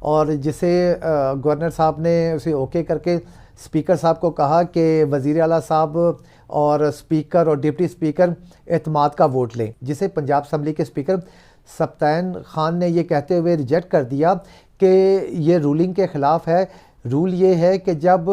اور جسے گورنر صاحب نے اسے اوکے کر کے اسپیکر صاحب کو کہا کہ وزیر اعلیٰ صاحب اور اسپیکر اور ڈپٹی اسپیکر اعتماد کا ووٹ لیں، جسے پنجاب اسمبلی کے اسپیکر سبطین خان نے یہ کہتے ہوئے ریجیکٹ کر دیا کہ یہ رولنگ کے خلاف ہے۔ رول یہ ہے کہ جب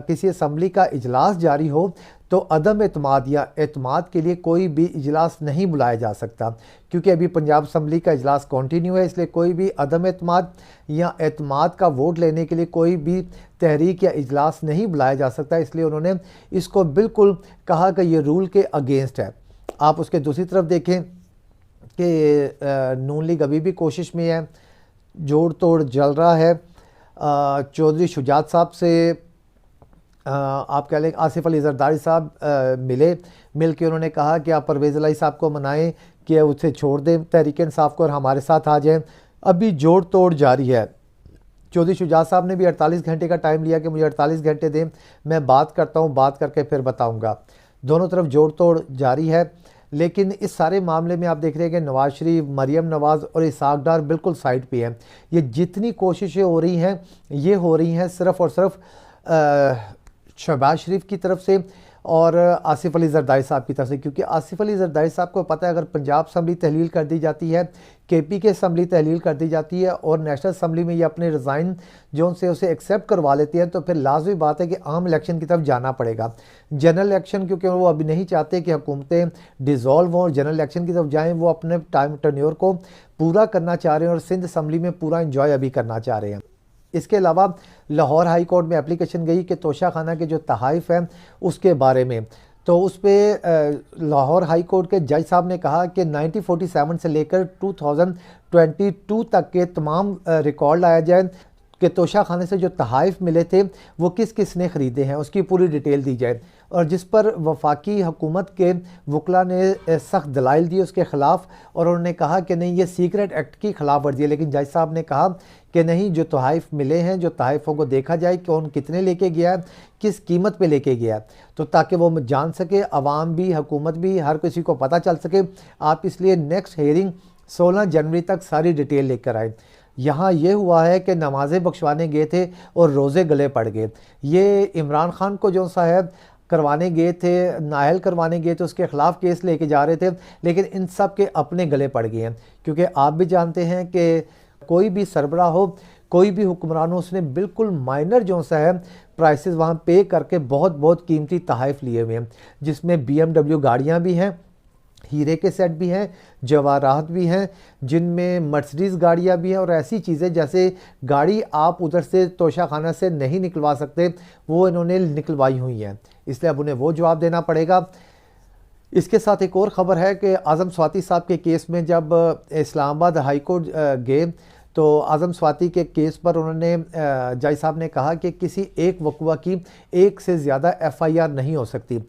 کسی اسمبلی کا اجلاس جاری ہو تو عدم اعتماد یا اعتماد کے لیے کوئی بھی اجلاس نہیں بلایا جا سکتا، کیونکہ ابھی پنجاب اسمبلی کا اجلاس کنٹینیو ہے، اس لیے کوئی بھی عدم اعتماد یا اعتماد کا ووٹ لینے کے لیے کوئی بھی تحریک یا اجلاس نہیں بلایا جا سکتا۔ اس لیے انہوں نے اس کو بالکل کہا کہ یہ رول کے اگینسٹ ہے۔ آپ اس کے دوسری طرف دیکھیں کہ نون لیگ ابھی بھی کوشش میں ہے، جوڑ توڑ جل رہا ہے۔ چودھری شجاعت صاحب سے آپ کہہ لیں آصف علی زرداری صاحب مل کے انہوں نے کہا کہ آپ پرویز الہی صاحب کو منائیں کہ اسے چھوڑ دیں تحریک انصاف کو اور ہمارے ساتھ آ جائیں۔ ابھی جوڑ توڑ جاری ہے۔ چودھری شجاعت صاحب نے بھی 48 گھنٹے کا ٹائم لیا کہ مجھے 48 گھنٹے دیں، میں بات کرتا ہوں، بات کر کے پھر بتاؤں گا۔ دونوں طرف جوڑ توڑ جاری ہے، لیکن اس سارے معاملے میں آپ دیکھ رہے ہیں کہ نواز شریف، مریم نواز اور اسحاق ڈار بالکل سائڈ پہ ہیں۔ یہ جتنی کوششیں ہو رہی ہیں یہ ہو رہی ہیں صرف اور صرف شہباز شریف کی طرف سے اور آصف علی زرداری صاحب کی طرف سے، کیونکہ آصف علی زرداری صاحب کو پتہ ہے اگر پنجاب اسمبلی تحلیل کر دی جاتی ہے، کے پی کے اسمبلی تحلیل کر دی جاتی ہے اور نیشنل اسمبلی میں یہ اپنے ریزائن جو ان سے اسے ایکسیپٹ کروا لیتے ہیں، تو پھر لازمی بات ہے کہ عام الیکشن کی طرف جانا پڑے گا۔ جنرل الیکشن کیونکہ وہ ابھی نہیں چاہتے کہ حکومتیں ڈیزالو ہوں اور جنرل الیکشن کی طرف جائیں، وہ اپنے ٹائم ٹرنیور کو پورا کرنا چاہ رہے ہیں اور سندھ اسمبلی میں پورا انجوائے ابھی کرنا چاہ رہے ہیں۔ اس کے علاوہ لاہور ہائی کورٹ میں اپلیکیشن گئی کہ توشہ خانہ کے جو تحائف ہیں اس کے بارے میں، تو اس پہ لاہور ہائی کورٹ کے جج صاحب نے کہا کہ 1947 سے لے کر 2022 تک کے تمام ریکارڈ لایا جائے کہ توشہ خانے سے جو تحائف ملے تھے وہ کس کس نے خریدے ہیں، اس کی پوری ڈیٹیل دی جائے، اور جس پر وفاقی حکومت کے وکلاء نے سخت دلائل دیے اس کے خلاف، اور انہوں نے کہا کہ نہیں یہ سیکرٹ ایکٹ کی خلاف ورزی ہے۔ لیکن جج صاحب نے کہا کہ نہیں، جو تحائف ملے ہیں، جو تحائفوں کو دیکھا جائے کہ کون کتنے لے کے گیا ہے، کس قیمت پہ لے کے گیا ہے، تو تاکہ وہ جان سکے، عوام بھی، حکومت بھی، ہر کسی کو پتہ چل سکے۔ آپ اس لیے نیکسٹ ہیئرنگ 16 جنوری تک ساری ڈیٹیل لے کر آئے۔ یہاں یہ ہوا ہے کہ نمازیں بخشوانے گئے تھے اور روزے گلے پڑ گئے۔ یہ عمران خان کو جو صاحب کروانے گئے تھے، نااہل کروانے گئے تھے، اس کے خلاف کیس لے کے جا رہے تھے، لیکن ان سب کے اپنے گلے پڑ گئے ہیں، کیونکہ آپ بھی جانتے ہیں کہ کوئی بھی سربراہ ہو، کوئی بھی حکمران ہو، اس نے بالکل مائنر جو ہے پرائسز وہاں پے کر کے بہت بہت قیمتی تحائف لیے ہوئے ہیں، جس میں BMW گاڑیاں بھی ہیں، ہیرے کے سیٹ بھی ہیں، جواہرات بھی ہیں، جن میں مرسڈیز گاڑیاں بھی ہیں، اور ایسی چیزیں جیسے گاڑی آپ ادھر سے توشہ خانہ سے نہیں نکلوا سکتے وہ انہوں نے نکلوائی ہوئی ہیں، اس لیے اب انہیں وہ جواب دینا پڑے گا۔ اس کے ساتھ ایک اور خبر ہے کہ اعظم سواتی صاحب کے کیس میں جب اسلام آباد ہائی کورٹ گئے تو اعظم سواتی کے کیس پر انہوں نے جج صاحب نے کہا کہ کسی ایک وقوع کی ایک سے زیادہ FIR نہیں ہو سکتی۔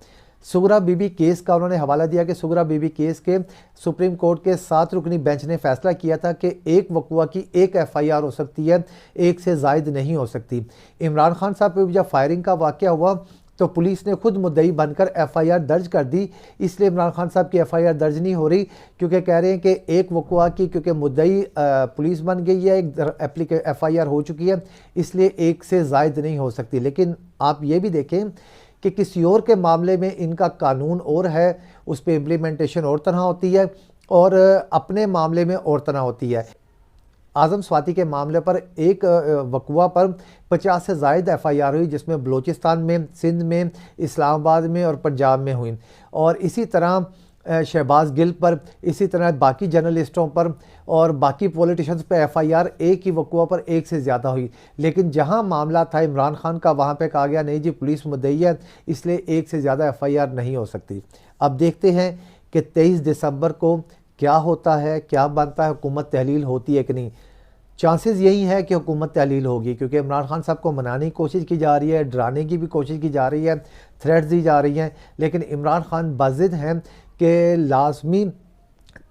سغرا بی بی کیس کا انہوں نے حوالہ دیا کہ سغرا بی بی کیس کے سپریم کورٹ کے 7 رکنی بینچ نے فیصلہ کیا تھا کہ ایک وقوع کی ایک FIR ہو سکتی ہے، ایک سے زائد نہیں ہو سکتی۔ عمران خان صاحب پہ جب فائرنگ کا واقعہ ہوا تو پولیس نے خود مدعی بن کر FIR درج کر دی، اس لیے عمران خان صاحب کی FIR درج نہیں ہو رہی، کیونکہ کہہ رہے ہیں کہ ایک وقوع کی کیونکہ مدعی پولیس بن گئی ہے، ایک FIR ہو چکی ہے، اس لیے ایک سے زائد نہیں ہو سکتی۔ لیکن آپ یہ بھی دیکھیں کہ کسی اور کے معاملے میں ان کا قانون اور ہے، اس پہ امپلیمنٹیشن اور طرح ہوتی ہے، اور اپنے معاملے میں اور طرح ہوتی ہے۔ اعظم سواتی کے معاملے پر ایک وقوع پر 50 سے زائد FIR ہوئی، جس میں بلوچستان میں، سندھ میں، اسلام آباد میں اور پنجاب میں ہوئی، اور اسی طرح شہباز گل پر، اسی طرح باقی جرنلسٹوں پر اور باقی پولیٹیشنز پہ FIR ایک ہی وقوع پر ایک سے زیادہ ہوئی۔ لیکن جہاں معاملہ تھا عمران خان کا، وہاں پہ کہا گیا نہیں جی پولیس مدعی ہے، اس لیے ایک سے زیادہ FIR نہیں ہو سکتی۔ اب دیکھتے ہیں کہ 23 دسمبر کو کیا ہوتا ہے، کیا بنتا ہے، حکومت تحلیل ہوتی ہے کہ نہیں۔ چانسز یہی ہے کہ حکومت تحلیل ہوگی، کیونکہ عمران خان صاحب کو منانے کی کوشش کی جا رہی ہے، ڈرانے کی بھی کوشش کی جا رہی ہے، تھریٹس دی جا رہی ہیں، لیکن عمران خان باضد ہیں کہ لازمی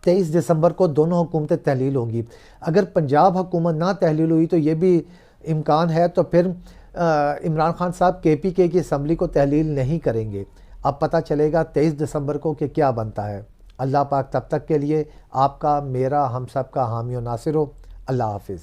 23 دسمبر کو دونوں حکومتیں تحلیل ہوں گی۔ اگر پنجاب حکومت نہ تحلیل ہوئی تو یہ بھی امکان ہے تو پھر عمران خان صاحب KPK کی اسمبلی کو تحلیل نہیں کریں گے۔ اب پتہ چلے گا 23 دسمبر کو کہ کیا بنتا ہے۔ اللہ پاک تب تک کے لیے آپ کا، میرا، ہم سب کا حامی و ناصر ہو۔ اللہ حافظ۔